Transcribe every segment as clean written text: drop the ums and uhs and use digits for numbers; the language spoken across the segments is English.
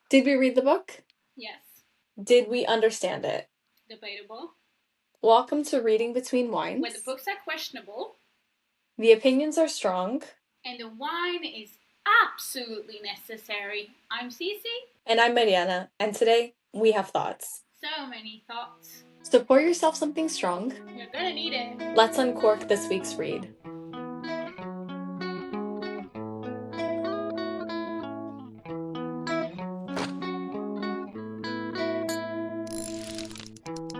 Did we read the book? Yes. Did we understand it? Debatable. Welcome to Reading Between Wines. Where the books are questionable. The opinions are strong. And the wine is absolutely necessary. I'm Cici. And I'm Mariana. And today, we have thoughts. So many thoughts. So pour yourself something strong. You're gonna need it. Let's uncork this week's read.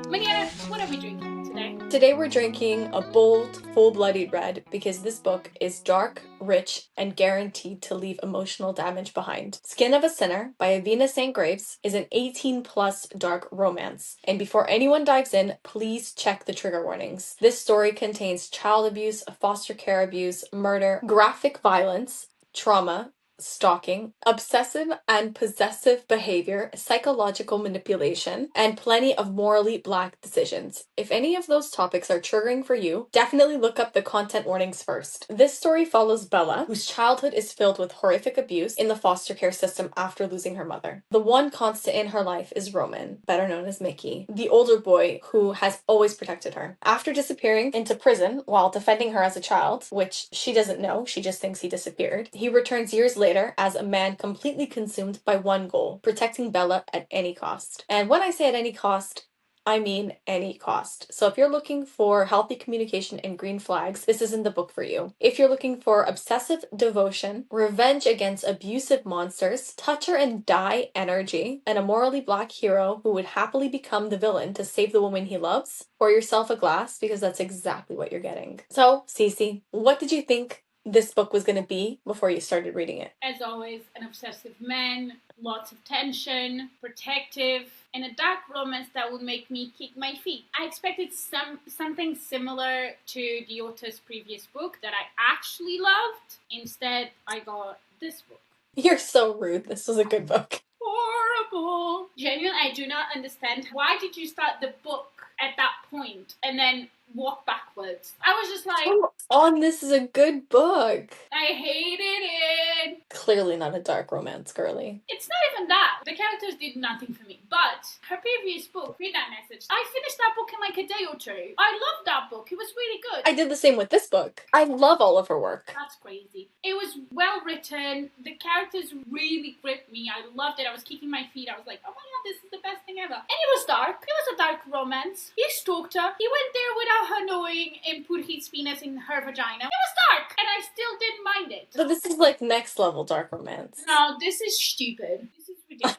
Mariana, what are we drinking today? Today we're drinking a bold, full-bloodied red because this book is dark, rich, and guaranteed to leave emotional damage behind. Skin of a Sinner by Avina St is an 18-plus dark romance. And before anyone dives in, please check the trigger warnings. This story contains child abuse, foster care abuse, murder, graphic violence, trauma, stalking, obsessive and possessive behavior, psychological manipulation, and plenty of morally black decisions. If any of those topics are triggering for you, definitely look up the content warnings first. This story follows Bella, whose childhood is filled with horrific abuse in the foster care system after losing her mother. The one constant in her life is Roman, better known as Mickey, the older boy who has always protected her. After disappearing into prison while defending her as a child, which she doesn't know, she just thinks he disappeared, he returns years later as a man completely consumed by one goal: protecting Bella at any cost. And when I say at any cost, I mean any cost. So if you're looking for healthy communication and green flags, this isn't the book for you. If you're looking for obsessive devotion, revenge against abusive monsters, touch her and die energy, and a morally black hero who would happily become the villain to save the woman he loves, pour yourself a glass because that's exactly what you're getting. So, Cici, what did you think this book was going to be before you started reading it? As always, an obsessive man, lots of tension, protective, and a dark romance that would make me kick my feet. I expected something similar to the author's previous book that I actually loved. Instead, I got this book. You're so rude. This was a good book. Horrible. Genuinely, I do not understand. Why did you start the book at that point and then walk backwards? I was just like, come on, this is a good book. I hated it. Clearly not a dark romance, girly. It's not even that. The characters did nothing for me. But her previous book, Read That Message, I finished that book in like a day or two. I loved that book. It was really good. I did the same with this book. I love all of her work. That's crazy. It was well written. The characters really gripped me. I loved it. I was kicking my feet. I was like, oh my god, this is the best thing ever. And it was dark. It was a dark romance. He stalked her. He went there without her knowing and put his penis in her vagina. It was dark. And I still didn't mind it. But this is like next level dark romance. No, this is stupid. This is ridiculous.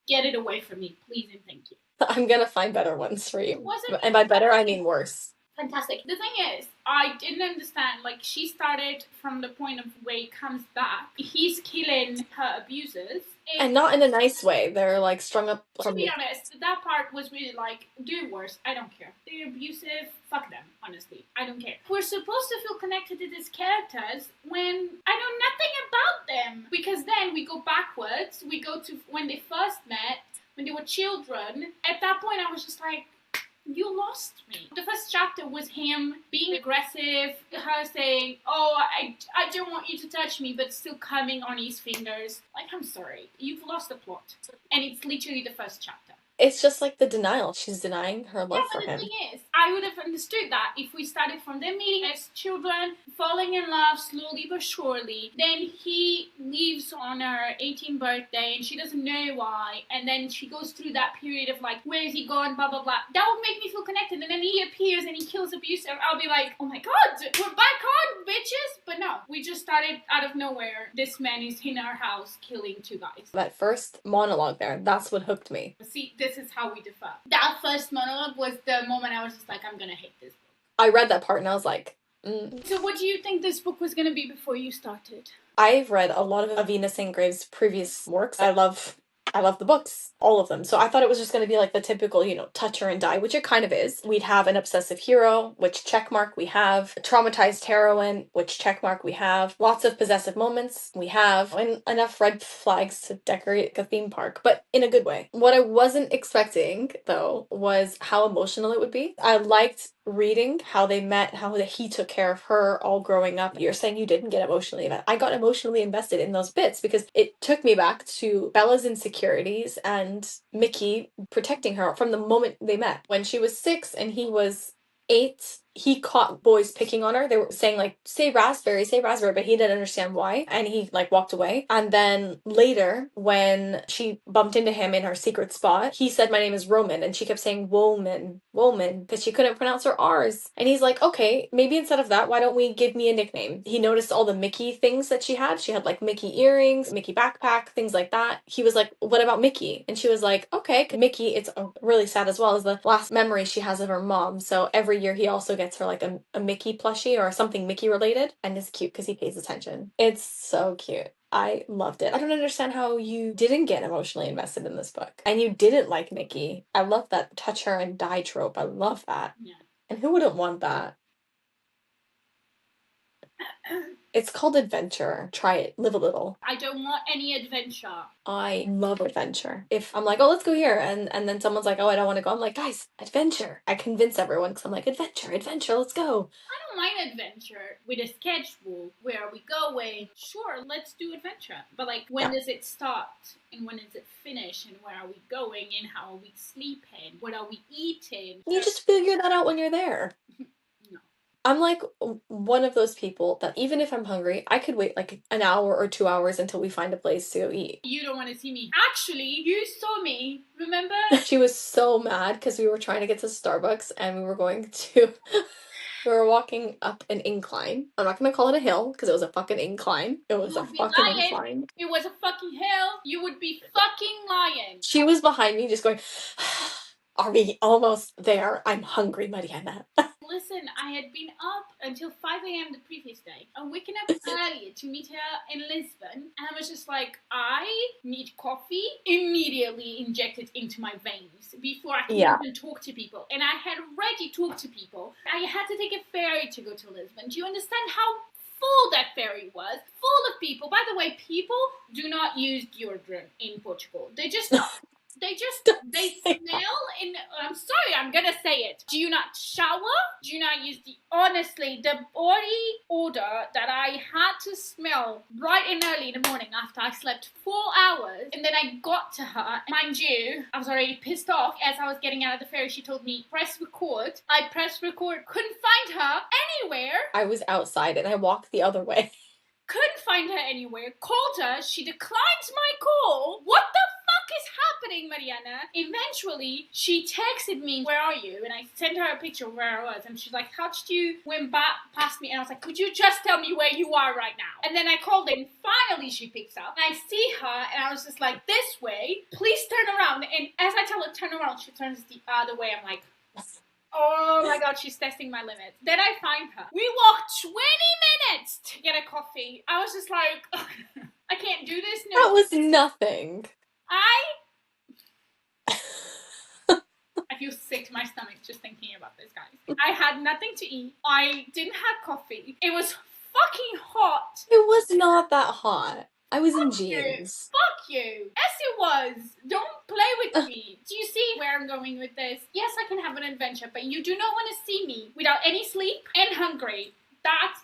Get it away from me, please and thank you. I'm gonna find better ones for you. Was it? And by better, I mean worse. Fantastic. The thing is, I didn't understand, like, she started from the point of where he comes back. He's killing her abusers. And not in a nice way. They're like strung up. To be honest, that part was really like, do worse. I don't care. They're abusive. Fuck them, honestly. I don't care. We're supposed to feel connected to these characters when I know nothing about them. Because then we go backwards. We go to when they first met, when they were children. At that point, I was just like, you lost me. The first chapter was him being aggressive, her saying, oh, I don't want you to touch me, but still coming on his fingers. Like, I'm sorry, you've lost the plot. And it's literally the first chapter. It's just like the denial. She's denying her love for him. Yeah, but the thing is, I would have understood that if we started from them meeting as children, falling in love slowly but surely. Then he leaves on her 18th birthday and she doesn't know why. And then she goes through that period of like, where is he gone, blah, blah, blah. That would make me feel connected. And then he appears and he kills abuser. I'll be like, oh my god, we're back on, bitches. But no, we just started out of nowhere. This man is in our house killing two guys. That first monologue there, that's what hooked me. See, this is how we differ. That first monologue was the moment I was just like, I'm gonna hate this book. I read that part and I was like, So what do you think this book was gonna be before you started? I've read a lot of Avina St. previous works. I love the books, all of them. So I thought it was just going to be like the typical, touch her and die, which it kind of is. We'd have an obsessive hero, which checkmark we have. A traumatized heroine, which checkmark we have. Lots of possessive moments we have. And enough red flags to decorate a theme park, but in a good way. What I wasn't expecting, though, was how emotional it would be. I liked reading how they met, how he took care of her all growing up. You're saying you didn't get emotionally invested. I got emotionally invested in those bits because it took me back to Bella's insecurities and Mickey protecting her from the moment they met. When she was 6 and he was 8, he caught boys picking on her. They were saying like, say raspberry, but he didn't understand why, and he like walked away. And then later, when she bumped into him in her secret spot, he said, my name is Roman, and she kept saying Woman, because she couldn't pronounce her R's. And he's like, okay, maybe instead of that, why don't we give me a nickname? He noticed all the Mickey things that she had. She had like Mickey earrings, Mickey backpack, things like that. He was like, what about Mickey? And she was like, okay. Mickey, it's really sad as well, is the last memory she has of her mom. So every year he also gets her like a Mickey plushie or something Mickey related, and it's cute because he pays attention. It's so cute. I loved it. I don't understand how you didn't get emotionally invested in this book and you didn't like Mickey. I love that touch her and die trope. I love that. Yeah. And who wouldn't want that? It's called adventure. Try it. Live a little. I don't want any adventure. I love adventure. If I'm like, oh, let's go here, and then someone's like, oh, I don't want to go, I'm like, guys, adventure. I convince everyone because I'm like, adventure, let's go. I don't mind adventure with a schedule. Where are we going? Sure, let's do adventure. But like, when does it start? And when does it finish? And where are we going? And how are we sleeping? What are we eating? You just figure that out when you're there. No. I'm like one of those people that even if I'm hungry, I could wait like an hour or 2 hours until we find a place to go eat. You don't want to see me. Actually, you saw me, remember? She was so mad because we were trying to get to Starbucks and we were going to... We were walking up an incline. I'm not going to call it a hill because it was a fucking incline. It was a fucking incline. It was a fucking hill. You would be fucking lying. She was behind me just going... Are we almost there? I'm hungry, Mariana. Listen, I had been up until 5 a.m. the previous day. I'm waking up earlier to meet her in Lisbon. And I was just like, I need coffee immediately injected into my veins before I can even talk to people. And I had already talked to people. I had to take a ferry to go to Lisbon. Do you understand how full that ferry was? Full of people. By the way, people do not use deodorant in Portugal. They smell and I'm sorry, I'm gonna say it. Do you not shower? Do you not use honestly, the body odor that I had to smell bright and early in the morning after I slept 4 hours, and then I got to her. Mind you, I was already pissed off. As I was getting out of the ferry, she told me, press record. I pressed record, couldn't find her anywhere. I was outside and I walked the other way. Couldn't find her anywhere. Called her, she declines my call. What the fuck is happening, Mariana? Eventually, she texted me, where are you? And I sent her a picture of where I was. And she's like, how did you went back past me? And I was like, could you just tell me where you are right now? And then I called her, and finally she picks up. And I see her, and I was just like, this way, please turn around. And as I tell her, turn around, she turns the other way. I'm like... Oh my god, she's testing my limits. Then I find her. We walked 20 minutes to get a coffee. I was just like, I can't do this now. That was nothing. I feel sick to my stomach just thinking about this, guys. I had nothing to eat. I didn't have coffee. It was fucking hot. It was not that hot. I was in jeans. Fuck you. Yes, it was. Don't play with me. Do you see where I'm going with this? Yes, I can have an adventure, but you do not want to see me without any sleep and hungry. That's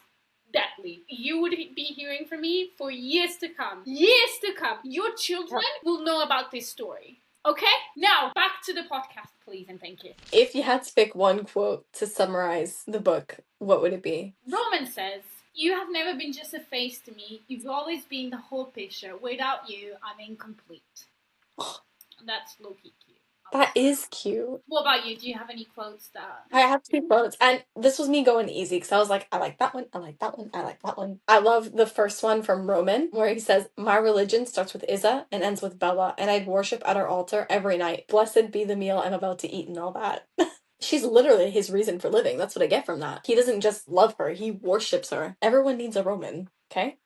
deadly. You would be hearing from me for years to come. Years to come. Your children will know about this story. Okay? Now, back to the podcast, please, and thank you. If you had to pick one quote to summarize the book, what would it be? Roman says, you have never been just a face to me. You've always been the whole picture. Without you, I'm incomplete. That's low-key cute. That is cute. What about you? Do you have any quotes that... I have 2 quotes, and this was me going easy, because I was like, I like that one, I like that one, I like that one. I love the first one from Roman, where he says, my religion starts with Isa and ends with Bella, and I'd worship at her altar every night. Blessed be the meal I'm about to eat and all that. She's literally his reason for living. That's what I get from that. He doesn't just love her, he worships her. Everyone needs a Roman, okay?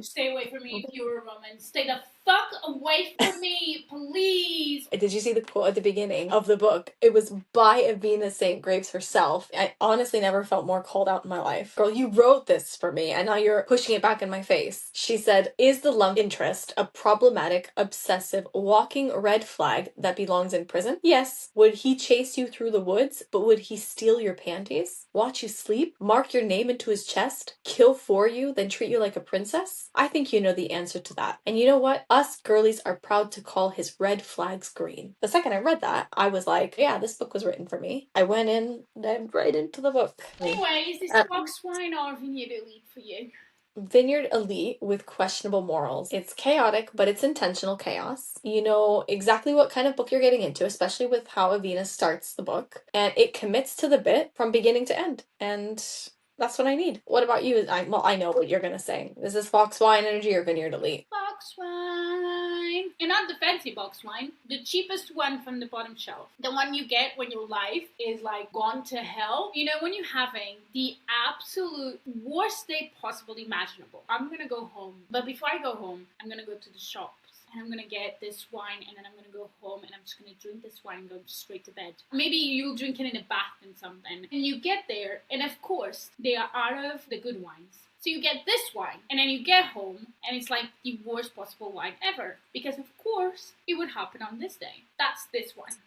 Stay away from me if you're a Roman. Stay the fuck away from me, please. Did you see the quote at the beginning of the book? It was by Avina St. Graves herself. I honestly never felt more called out in my life. Girl, you wrote this for me, and now you're pushing it back in my face. She said, is the love interest a problematic, obsessive, walking red flag that belongs in prison? Yes. Would he chase you through the woods, but would he steal your panties? Watch you sleep? Mark your name into his chest? Kill for you, then treat you like a princess? I think you know the answer to that. And you know what? Us girlies are proud to call his red flags green. The second I read that, I was like, yeah, this book was written for me. I went in, dived right into the book. Anyway, is this box wine or Vineyard Elite for you? Vineyard Elite with questionable morals. It's chaotic, but it's intentional chaos. You know exactly what kind of book you're getting into, especially with how Avina starts the book. And it commits to the bit from beginning to end. And that's what I need. What about you? I know what you're going to say. Is this box wine energy or Vineyard Elite? Box wine. And not the fancy box wine. The cheapest one from the bottom shelf. The one you get when your life is like gone to hell. You know, when you're having the absolute worst day possible imaginable. I'm going to go home. But before I go home, I'm going to go to the shops. And I'm gonna get this wine, and then I'm gonna go home, and I'm just gonna drink this wine and go straight to bed. Maybe you'll drink it in a bath and something. And you get there, and of course, they are out of the good wines. So you get this wine, and then you get home, and it's like the worst possible wine ever. Because of course, it would happen on this day. That's this wine.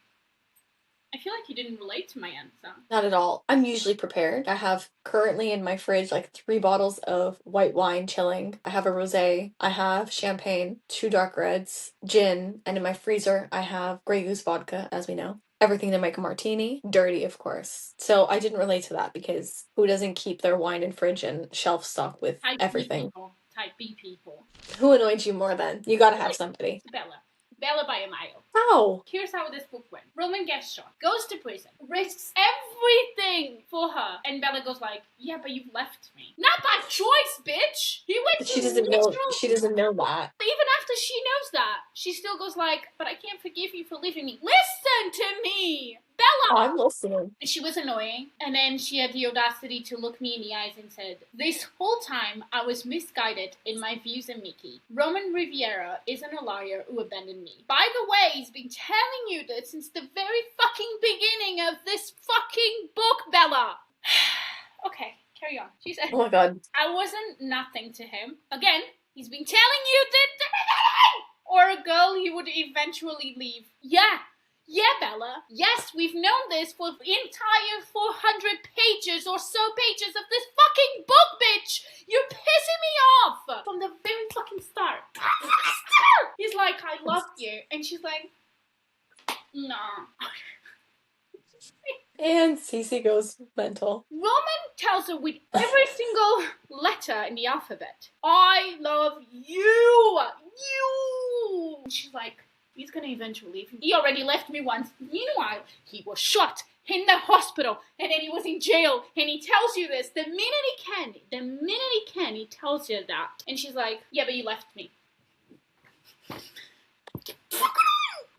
I feel like you didn't relate to my answer. Not at all. I'm usually prepared. I have currently in my fridge like 3 bottles of white wine chilling. I have a rosé. I have champagne, 2 dark reds, gin, and in my freezer I have Grey Goose vodka, as we know. Everything to make a martini. Dirty, of course. So I didn't relate to that because who doesn't keep their wine in fridge and shelf stocked with Type everything? B people. Type B people. Who annoyed you more then? You gotta have somebody. Bella. Bella by a mile. How? Here's how this book went. Roman gets shot, goes to prison, risks everything for her, and Bella goes like, yeah, but you've left me. Not by choice, bitch! He went She to doesn't know. She doesn't know that. Even after she knows that, she still goes like, but I can't forgive you for leaving me. Listen to me! Bella! I'm listening. She was annoying, and then she had the audacity to look me in the eyes and said, this whole time I was misguided in my views of Mickey. Roman Riviera isn't a liar who abandoned me. By the way, he's been telling you this since the very fucking beginning of this fucking book, Bella! Okay, carry on. She said, Oh my god. I wasn't nothing to him. Again, he's been telling you that or a girl he would eventually leave. Yeah, Bella. Yes, we've known this for the entire 400 pages or so pages of this fucking book, bitch! You're pissing me off! From the very fucking start. He's like, I love you. And she's like, no. And Cici goes mental. Roman tells her with every single letter in the alphabet, I love you! You! And she's like, he's gonna eventually leave. He already left me once. Meanwhile, he was shot in the hospital, and then he was in jail, and he tells you this. The minute he can, he tells you that. And she's like, yeah, but you left me.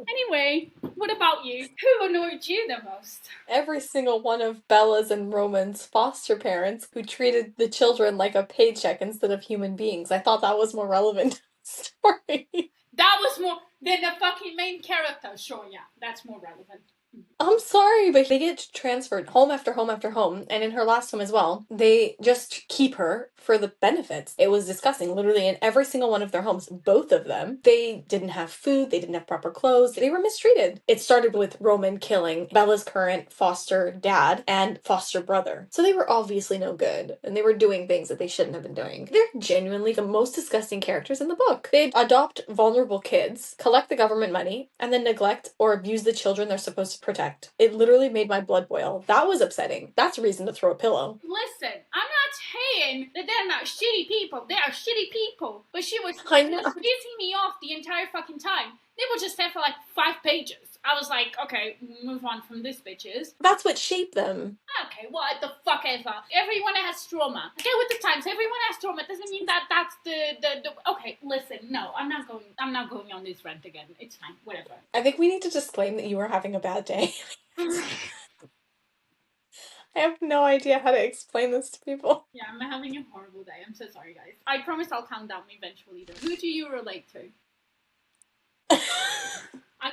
Anyway, what about you? Who annoyed you the most? Every single one of Bella's and Roman's foster parents who treated the children like a paycheck instead of human beings. I thought that was more relevant to the story. That was more than the fucking main character. Sure, yeah, that's more relevant. I'm sorry, but they get transferred home after home after home, and in her last home as well. They just keep her for the benefits. It was disgusting. Literally in every single one of their homes, both of them, they didn't have food, they didn't have proper clothes, they were mistreated. It started with Roman killing Bella's current foster dad and foster brother. So they were obviously no good, and they were doing things that they shouldn't have been doing. They're genuinely the most disgusting characters in the book. They adopt vulnerable kids, collect the government money, and then neglect or abuse the children they're supposed to protect. It literally made my blood boil. That was upsetting. That's a reason to throw a pillow. Listen, I'm not saying that they're not shitty people. They are shitty people. But she was pissing me off the entire fucking time. They were just there for like 5 pages. I was like, okay, move on from this, bitches. That's what shaped them. Okay, what the fuck ever. Everyone has trauma. Get with the times. Everyone has trauma. Doesn't mean that that's the Okay, listen, no, I'm not going on this rant again. It's fine, whatever. I think we need to just claim that you were having a bad day. I have no idea how to explain this to people. Yeah, I'm having a horrible day. I'm so sorry, guys. I promise I'll calm down eventually, though. Who do you relate to?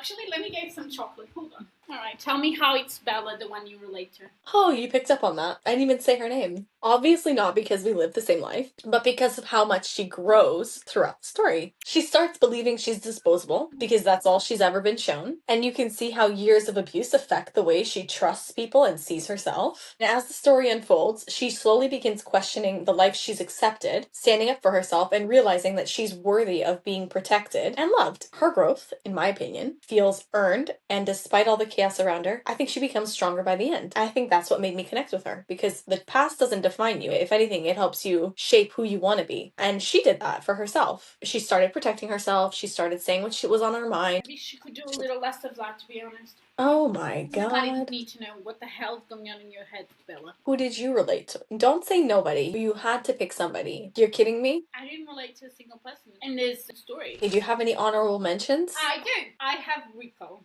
Actually, let me get some chocolate. Hold on. All right, tell me how it's Bella, the one you relate to. Oh, you picked up on that. I didn't even say her name. Obviously not because we live the same life, but because of how much she grows throughout the story. She starts believing she's disposable because that's all she's ever been shown, and you can see how years of abuse affect the way she trusts people and sees herself. And as the story unfolds, she slowly begins questioning the life she's accepted, standing up for herself, and realizing that she's worthy of being protected and loved. Her growth, in my opinion, feels earned, and despite all the chaos around her, I think she becomes stronger by the end. I think that's what made me connect with her, because the past doesn't define you. If anything, it helps you shape who you want to be. And she did that for herself. She started protecting herself. She started saying what was on her mind. Maybe she could do a little less of that, to be honest. Oh my god. Nobody need to know what the hell's going on in your head, Bella. Who did you relate to? Don't say nobody. You had to pick somebody. You're kidding me? I didn't relate to a single person in this story. Did you have any honorable mentions? I do. I have Rico.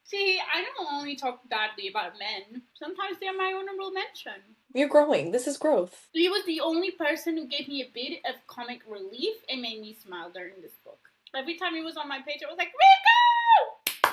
See, I don't only talk badly about men. Sometimes they're my honorable mention. You're growing. This is growth. He was the only person who gave me a bit of comic relief and made me smile during this book. Every time he was on my page, I was like, Rico!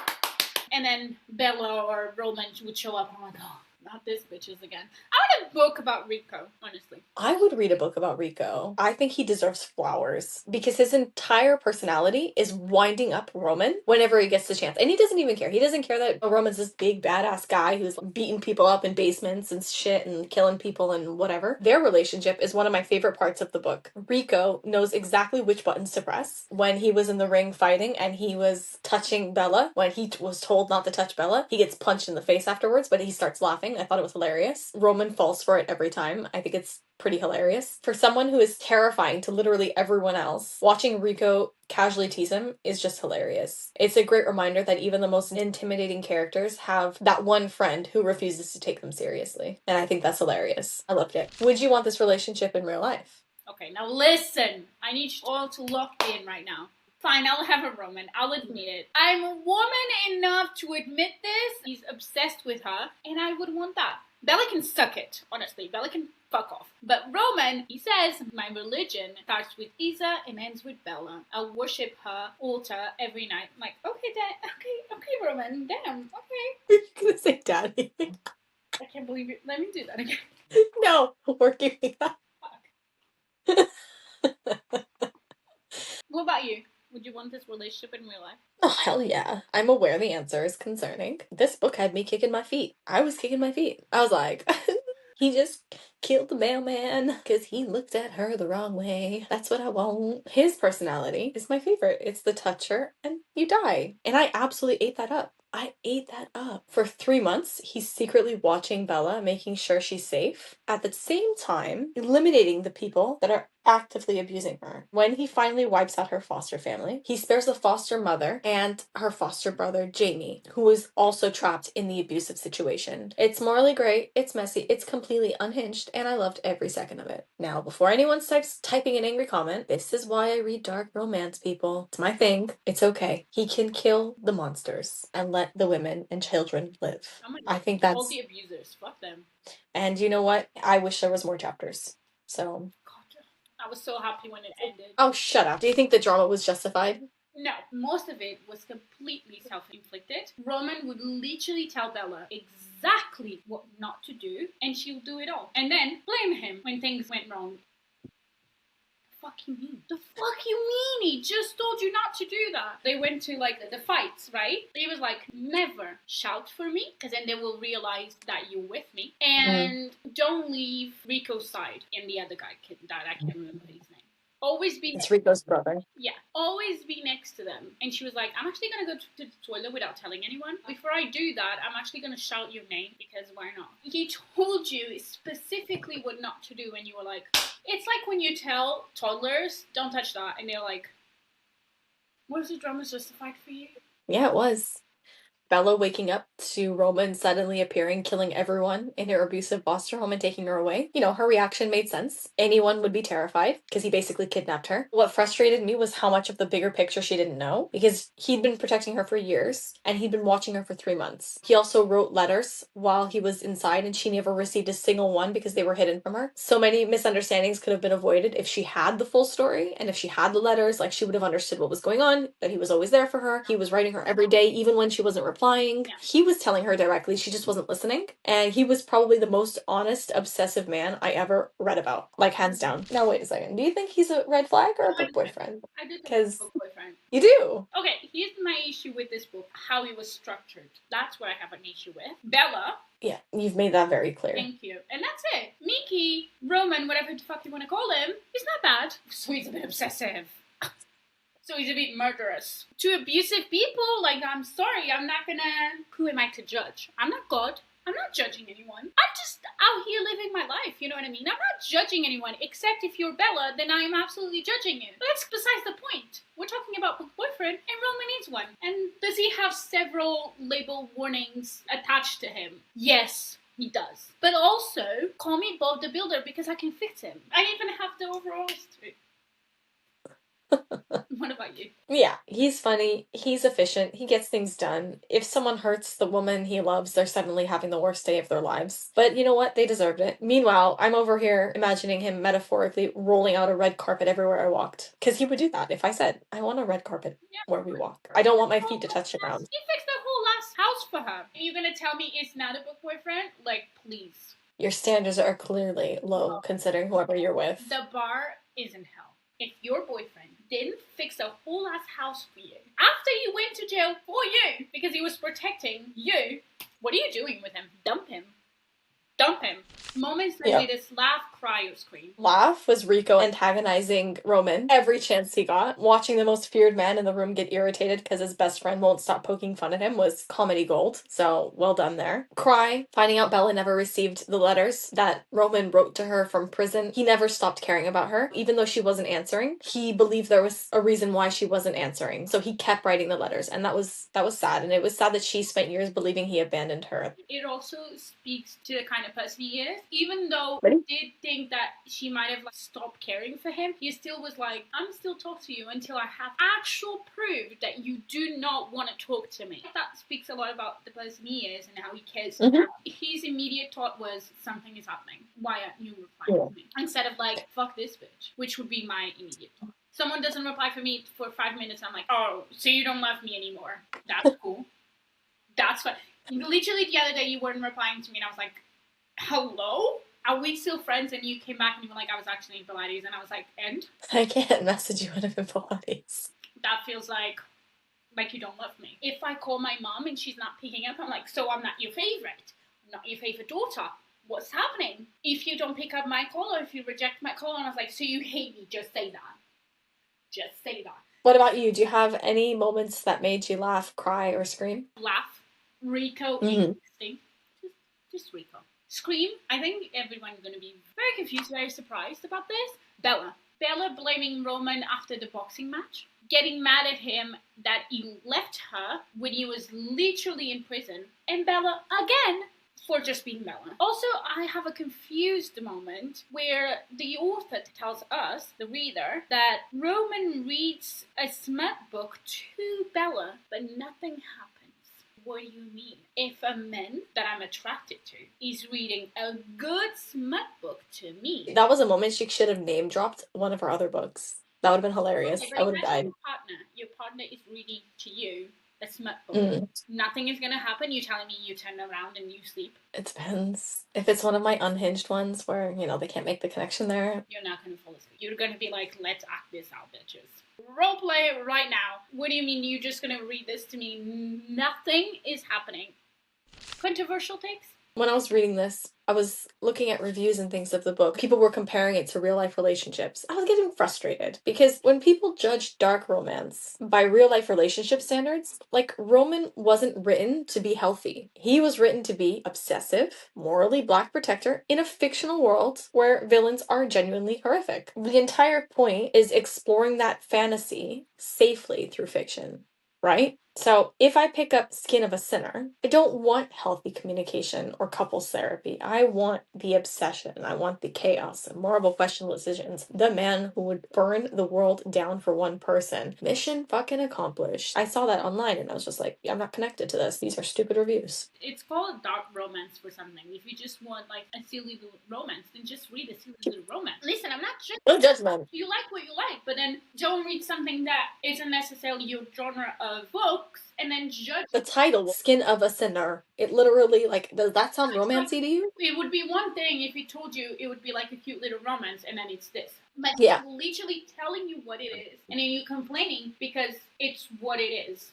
And then Bella or Roman would show up, and I'm like, oh, not this bitches again. I want a book about Rico, honestly. I would read a book about Rico. I think he deserves flowers because his entire personality is winding up Roman whenever he gets the chance. And he doesn't even care. He doesn't care that Roman's this big badass guy who's beating people up in basements and shit and killing people and whatever. Their relationship is one of my favorite parts of the book. Rico knows exactly which buttons to press. When he was in the ring fighting and he was touching Bella, when he was told not to touch Bella, he gets punched in the face afterwards, but he starts laughing. I thought it was hilarious. Roman falls for it every time. I think it's pretty hilarious. For someone who is terrifying to literally everyone else, watching Rico casually tease him is just hilarious. It's a great reminder that even the most intimidating characters have that one friend who refuses to take them seriously. And I think that's hilarious. I loved it. Would you want this relationship in real life? Okay, now listen. I need you all to lock in right now. Fine, I'll have a Roman. I'll admit it. I'm a woman enough to admit this. He's obsessed with her, and I would want that. Bella can suck it, honestly. Bella can fuck off. But Roman, he says, my religion starts with Isa and ends with Bella. I'll worship her altar every night. I'm like, okay, Dad. Okay, Roman. Damn, okay. You're gonna say daddy. I can't believe it. Let me do that again. No, we're giving that. What about you? Would you want this relationship in real life? Oh, hell yeah. I'm aware the answer is concerning. This book had me kicking my feet. I was kicking my feet. I was like, he just killed the mailman because he looked at her the wrong way. That's what I want. His personality is my favorite. It's the toucher and you die. And I absolutely ate that up. I ate that up. For 3 months, he's secretly watching Bella, making sure she's safe. At the same time, eliminating the people that are actively abusing her. When he finally wipes out her foster family, he spares the foster mother and her foster brother, Jamie, who is also trapped in the abusive situation. It's morally great, it's messy, it's completely unhinged, and I loved every second of it. Now, before anyone starts typing an angry comment, this is why I read dark romance, people. It's my thing. It's okay. He can kill the monsters and let the women and children live. Oh my God. I think that's... all the abusers. Fuck them. And you know what? I wish there was more chapters. So... God, I was so happy when it ended. Oh, shut up. Do you think the drama was justified? No, most of it was completely self-inflicted. Roman would literally tell Bella exactly what not to do, and she'll do it all. And then blame him when things went wrong. The fuck you mean? The fuck you mean? He just told you not to do that. They went to like the fights, right? He was like, never shout for me, because then they will realize that you're with me. And don't leave Rico's side. And the other guy, that I can't remember his name. Always be... It's Rico's brother. Yeah, always be next to them. And she was like, I'm actually going to go to the toilet without telling anyone. Before I do that, I'm actually going to shout your name, because why not? He told you specifically what not to do, and you were like... It's like when you tell toddlers, don't touch that, and they're like, was the drama justified for you? Yeah, it was. Bella waking up to Roman suddenly appearing, killing everyone in her abusive foster home and taking her away. You know, her reaction made sense. Anyone would be terrified because he basically kidnapped her. What frustrated me was how much of the bigger picture she didn't know, because he'd been protecting her for years and he'd been watching her for 3 months. He also wrote letters while he was inside and she never received a single one because they were hidden from her. So many misunderstandings could have been avoided if she had the full story and if she had the letters. Like, she would have understood what was going on, that he was always there for her. He was writing her every day, even when she wasn't replying. Yeah. He was telling her directly, she just wasn't listening. And he was probably the most honest, obsessive man I ever read about. Like, hands down. Now, wait a second. Do you think he's a red flag or a book boyfriend? I do think he's Because a book boyfriend. you do. Okay, here's my issue with this book, how it was structured. That's what I have an issue with. Bella. Yeah, you've made that very clear. Thank you. And that's it. Mickey, Roman, whatever the fuck you want to call him, he's not bad. So he's a bit obsessive. So he's a bit murderous. To abusive people, like, I'm sorry, I'm not gonna... Who am I to judge? I'm not God. I'm not judging anyone. I'm just out here living my life, you know what I mean? I'm not judging anyone, except if you're Bella, then I am absolutely judging you. But that's besides the point. We're talking about book boyfriend, and Roman is one. And does he have several label warnings attached to him? Yes, he does. But also, call me Bob the Builder because I can fix him. I even have the overall history. What about you? Yeah, he's funny, he's efficient, he gets things done. If someone hurts the woman he loves, they're suddenly having the worst day of their lives. But you know what? They deserved it. Meanwhile, I'm over here imagining him metaphorically rolling out a red carpet everywhere I walked. Because he would do that if I said, I want a red carpet where we walk. I don't want my feet to touch the ground. He fixed the whole last house for her. And you're gonna tell me it's not a book boyfriend? Like, please. Your standards are clearly low, considering whoever you're with. The bar is in hell. If your boyfriend didn't fix a whole ass house for you after you went to jail for you because he was protecting you, what are you doing with him? Dump him. Dump him. Moments that made us laugh, cry, or scream. Laugh was Rico antagonizing Roman every chance he got. Watching the most feared man in the room get irritated because his best friend won't stop poking fun at him was comedy gold. So, well done there. Cry, finding out Bella never received the letters that Roman wrote to her from prison. He never stopped caring about her. Even though she wasn't answering, he believed there was a reason why she wasn't answering. So he kept writing the letters, and that was sad. And it was sad that she spent years believing he abandoned her. It also speaks to the kind of person he is. Even though he did think that she might have stopped caring for him, he still was like, I'm still talking to you until I have actual proof that you do not want to talk to me. That speaks a lot about the person he is and how he cares. His immediate thought was, something is happening. Why aren't you replying to me? Instead of like, fuck this bitch, which would be my immediate thought. Someone doesn't reply for me for 5 minutes, I'm like, oh, so you don't love me anymore. That's cool. That's fine. Literally the other day you weren't replying to me and I was like, hello? Are we still friends? And you came back and you were like, I was actually in Pilates. And I was like, and? I can't message you when I'm in Pilates. That feels like you don't love me. If I call my mom and she's not picking up, I'm like, so I'm not your favorite. I'm not your favorite daughter. What's happening? If you don't pick up my call or if you reject my call, and I was like, so you hate me, just say that. Just say that. What about you? Do you have any moments that made you laugh, cry, or scream? Laugh. Rico existing. Just Rico. Scream. I think everyone's going to be very confused, very surprised about this. Bella. Bella blaming Roman after the boxing match. Getting mad at him that he left her when he was literally in prison. And Bella, again, for just being Bella. Also, I have a confused moment where the author tells us, the reader, that Roman reads a smut book to Bella, but nothing happens. What do you mean? If a man that I'm attracted to is reading a good smut book to me... That was a moment she should have name dropped one of her other books. That would have been hilarious. I would have died. Your partner is reading to you a smut book. Nothing is going to happen. You're telling me you turn around and you sleep? It depends. If it's one of my unhinged ones where, they can't make the connection there. You're not going to fall asleep. You're going to be like, let's act this out, bitches. Roleplay right now. What do you mean you're just going to read this to me? Nothing is happening. Controversial takes? When I was reading this, I was looking at reviews and things of the book. People were comparing it to real-life relationships. I was getting frustrated because when people judge dark romance by real-life relationship standards, Roman wasn't written to be healthy. He was written to be obsessive, morally black protector in a fictional world where villains are genuinely horrific. The entire point is exploring that fantasy safely through fiction, right? So if I pick up Skin of a Sinner, I don't want healthy communication or couples therapy. I want the obsession. I want the chaos and horrible questionable decisions. The man who would burn the world down for one person. Mission fucking accomplished. I saw that online and I was just like, I'm not connected to this. These are stupid reviews. It's called dark romance for something. If you just want like a silly little romance, then just read a silly little romance. Listen, I'm not No judgment. you like what you like, but then don't read something that isn't necessarily your genre of books and then judge. The title, Skin of a Sinner, it literally, like, does that sound romancy to you? It would be one thing if it told you it would be like a cute little romance and then it's this. But Yeah. it's literally telling you what it is. And then you complaining because it's what it is.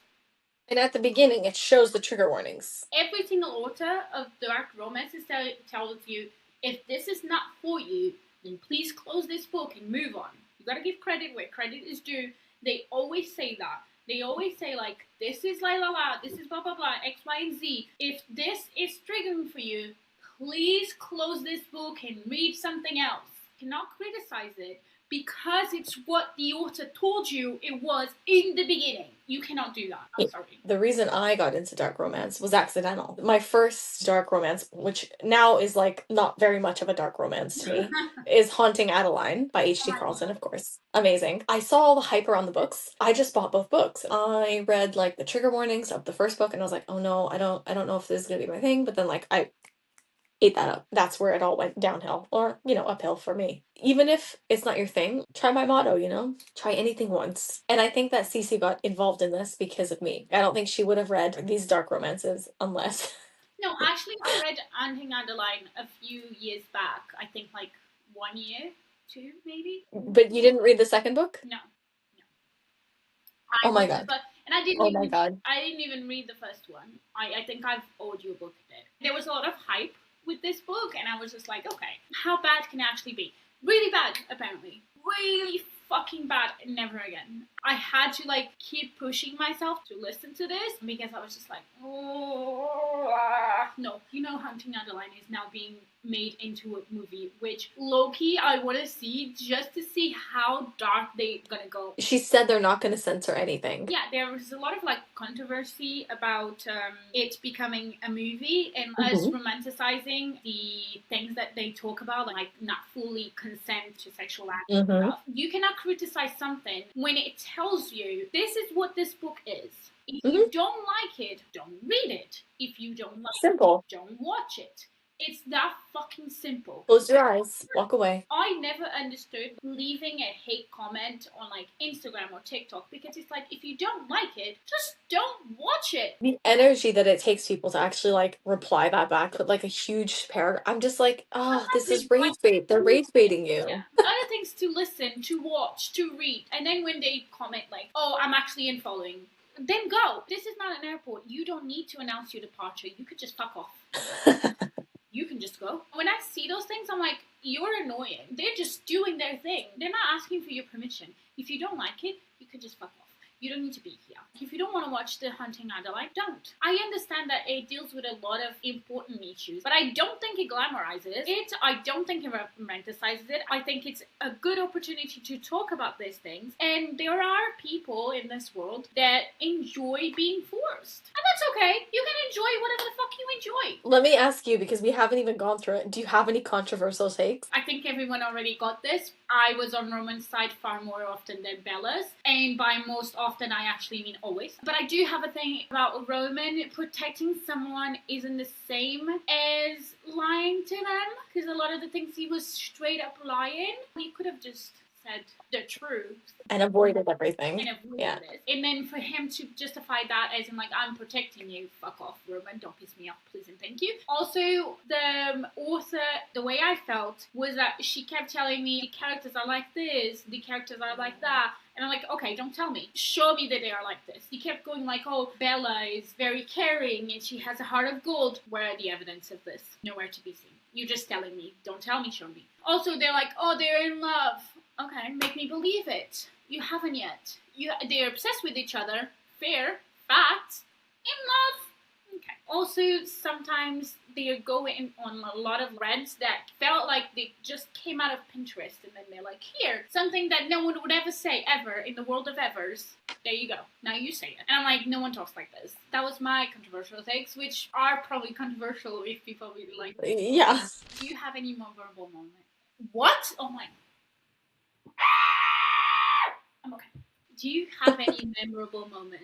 And at the beginning, it shows the trigger warnings. Every single author of dark romances tells you, if this is not for you, then please close this book and move on. You gotta give credit where credit is due. They always say that. They always say, like, this is la la la, this is blah blah blah, X, Y, and Z. If this is triggering for you, please close this book and read something else. You cannot criticize it because it's what the author told you it was in the beginning. You cannot do that. I'm sorry. The reason I got into dark romance was accidental. My first dark romance, which now is like not very much of a dark romance to me, is Haunting Adeline by H.G. Carlson, of course. Amazing. I saw all the hype around the books. I just bought both books. I read like the trigger warnings of the first book and I was like, oh no, I don't know if this is gonna be my thing. But then like I ate that up. That's where it all went downhill or, uphill for me. Even if it's not your thing, try my motto, try anything once. And I think that Cici got involved in this because of me. I don't think she would have read these dark romances unless. No, actually, I read Haunting Adeline a few years back. I think like 1 year, 2 maybe. But you didn't read the second book? No. Oh my god. And I didn't. Oh my god. I didn't even read the first one. I think I've audiobooked it. There was a lot of hype with this book, and I was just like, okay, how bad can it actually be? Really bad, apparently. Really fucking bad. Never again. I had to like keep pushing myself to listen to this because I was just like, oh, no. Haunting Adeline is now being made into a movie, which low-key I want to see just to see how dark they're gonna go. She said they're not gonna censor anything. Yeah, there was a lot of like controversy about it becoming a movie and us romanticizing the things that they talk about, like not fully consent to sexual acts and stuff. You cannot criticize something when it tells you this is what this book is. If you don't like it, don't read it. If you don't like Simple. it, don't watch it. It's that fucking simple. Close your eyes. Walk away. I never understood leaving a hate comment on like Instagram or TikTok because it's like, if you don't like it, just don't watch it. The energy that it takes people to actually like reply that back, put like a huge paragraph. I'm just like, oh, this is rage bait. They're rage baiting you. Yeah. Other things to listen, to watch, to read. And then when they comment like, oh, I'm actually unfollowing, then go. This is not an airport. You don't need to announce your departure. You could just fuck off. You can just go. When I see those things, I'm like, you're annoying. They're just doing their thing. They're not asking for your permission. If you don't like it, you could just fuck off. You don't need to be here. If you don't want to watch The Haunting Adeline, don't. I understand that it deals with a lot of important issues, but I don't think it glamorizes it. I don't think it romanticizes it. I think it's a good opportunity to talk about these things. And there are people in this world that enjoy being forced. And that's okay. You can enjoy whatever the fuck you enjoy. Let me ask you, because we haven't even gone through it, do you have any controversial takes? I think everyone already got this. I was on Roman's side far more often than Bella's. And by most often, I actually mean always. But I do have a thing about Roman. Protecting someone isn't the same as lying to them. Because a lot of the things he was straight up lying. He could have just said the truth. And avoided everything. And avoided it. And then for him to justify that as in like, I'm protecting you. Fuck off, Roman. Don't piss me off, please and thank you. Also, the author, the way I felt was that she kept telling me the characters are like this, the characters are like that. And I'm like, okay, don't tell me. Show me that they are like this. He kept going like, oh, Bella is very caring and she has a heart of gold. Where are the evidence of this? Nowhere to be seen. You're just telling me. Don't tell me, show me. Also, they're like, oh, they're in love. Okay, make me believe it. You haven't yet. They're obsessed with each other. Fair. Facts. In love. Okay. Also, also sometimes they're going on a lot of rants that felt like they just came out of Pinterest, and then they're like, here, something that no one would ever say ever in the world of evers. There you go. Now you say it. And I'm like, no one talks like this. That was my controversial takes, which are probably controversial if people really like them. Yeah. Do you have any memorable moment? What? Oh my. I'm okay. Do you have any memorable moments?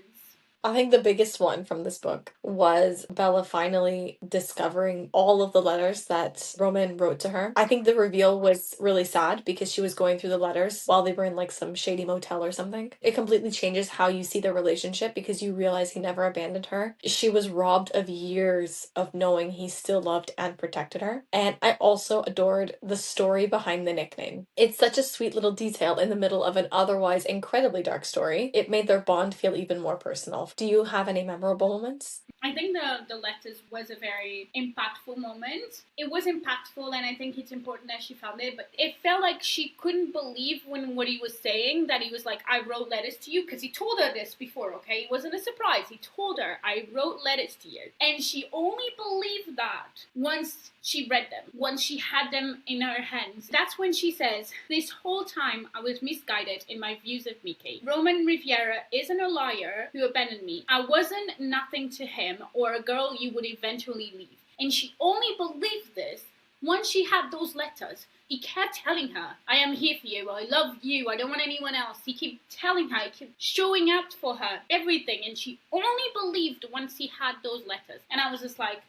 I think the biggest one from this book was Bella finally discovering all of the letters that Roman wrote to her. I think the reveal was really sad because she was going through the letters while they were in like some shady motel or something. It completely changes how you see their relationship because you realize he never abandoned her. She was robbed of years of knowing he still loved and protected her. And I also adored the story behind the nickname. It's such a sweet little detail in the middle of an otherwise incredibly dark story. It made their bond feel even more personal. Do you have any memorable moments? I think the letters was a very impactful moment. It was impactful, and I think it's important that she found it, but it felt like she couldn't believe when what he was saying, that he was like, I wrote letters to you, because he told her this before, okay? It wasn't a surprise. He told her, I wrote letters to you. And she only believed that once she read them, once she had them in her hands. That's when she says, this whole time I was misguided in my views of Mickey. Roman Riviera isn't a liar who abandoned me. I wasn't nothing to him or a girl you would eventually leave. And she only believed this once she had those letters. He kept telling her, I am here for you, I love you, I don't want anyone else. He kept telling her, he kept showing up for her, everything. And she only believed once he had those letters. And I was just like,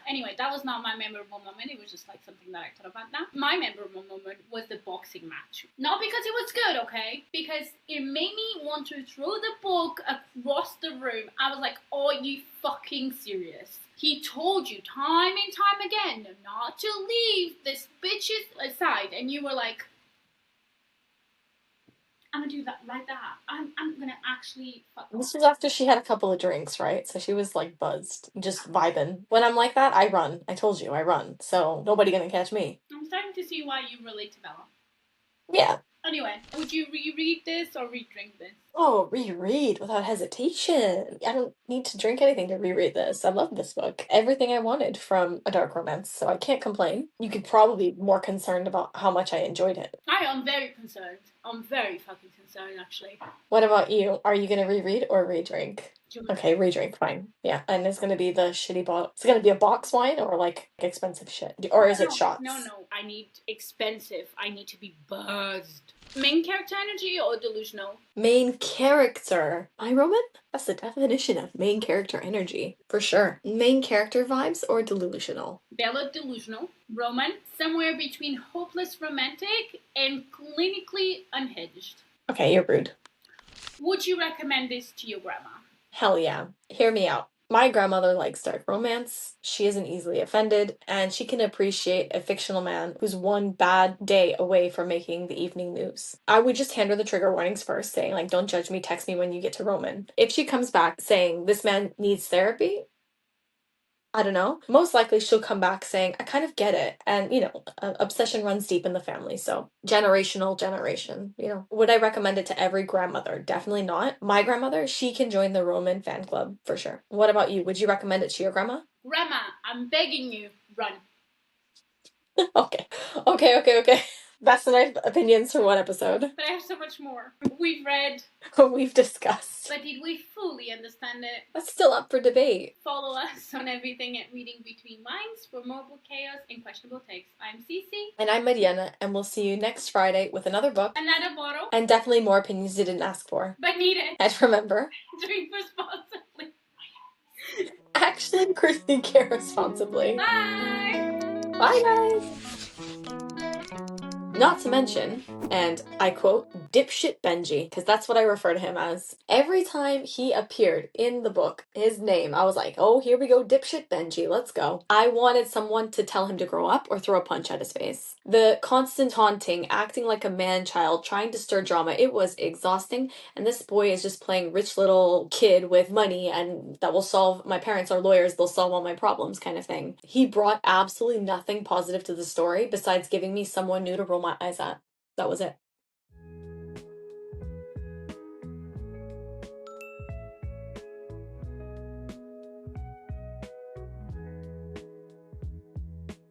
anyway, that was not my memorable moment. It was just like something that I thought about now. My memorable moment was the boxing match. Not because it was good, okay? Because it made me want to throw the book across the room. I was like, are you fucking serious? He told you time and time again not to leave this bitch's aside. And you were like, I'm gonna do that like that. I'm gonna actually fuck. This was after she had a couple of drinks, right? So she was like buzzed, just vibing. When I'm like that, I run. I told you, I run. So nobody gonna catch me. I'm starting to see why you relate to Bella. Yeah. Anyway, would you reread this or re-drink this? Oh, reread without hesitation. I don't need to drink anything to reread this. I love this book. Everything I wanted from a dark romance, so I can't complain. You could probably be more concerned about how much I enjoyed it. I am very concerned. I'm very fucking concerned, actually. What about you? Are you gonna reread or re-drink? Okay, re-drink, fine. Yeah, and it's gonna be the shitty box. It's gonna be a box wine or like expensive shit, or is it shots? No. I need expensive. I need to be buzzed. Main character energy or delusional? Main character. My Roman? That's the definition of main character energy, for sure. Main character vibes or delusional? Bella delusional. Roman somewhere between hopeless romantic and clinically unhinged. Okay, you're rude. Would you recommend this to your grandma? Hell yeah. Hear me out. My grandmother likes dark romance. She isn't easily offended, and she can appreciate a fictional man who's one bad day away from making the evening news. I would just hand her the trigger warnings first, saying, like, don't judge me, text me when you get to Roman. If she comes back saying, this man needs therapy, I don't know. Most likely she'll come back saying, I kind of get it. And, obsession runs deep in the family. So generational generation, Would I recommend it to every grandmother? Definitely not. My grandmother, she can join the Roman fan club for sure. What about you? Would you recommend it to your grandma? Grandma, I'm begging you, run. Okay. That's enough opinions for one episode. But I have so much more. We've read. We've discussed. But did we fully understand it? That's still up for debate. Follow us on everything at Reading Between Lines for more book chaos and questionable takes. I'm Cici. And I'm Mariana, and we'll see you next Friday with another book. Another bottle. And definitely more opinions you didn't ask for. But needed. And remember, drink responsibly. Actually, Christy, care responsibly. Bye! Bye, guys! Not to mention, and I quote, dipshit Benji, because that's what I refer to him as. Every time he appeared in the book, his name, I was like, oh, here we go, dipshit Benji, let's go. I wanted someone to tell him to grow up or throw a punch at his face. The constant taunting, acting like a man-child, trying to stir drama, it was exhausting, and this boy is just playing rich little kid with money and that will solve, my parents are lawyers, they'll solve all my problems kind of thing. He brought absolutely nothing positive to the story besides giving me someone new to roll my eyes at. That was it.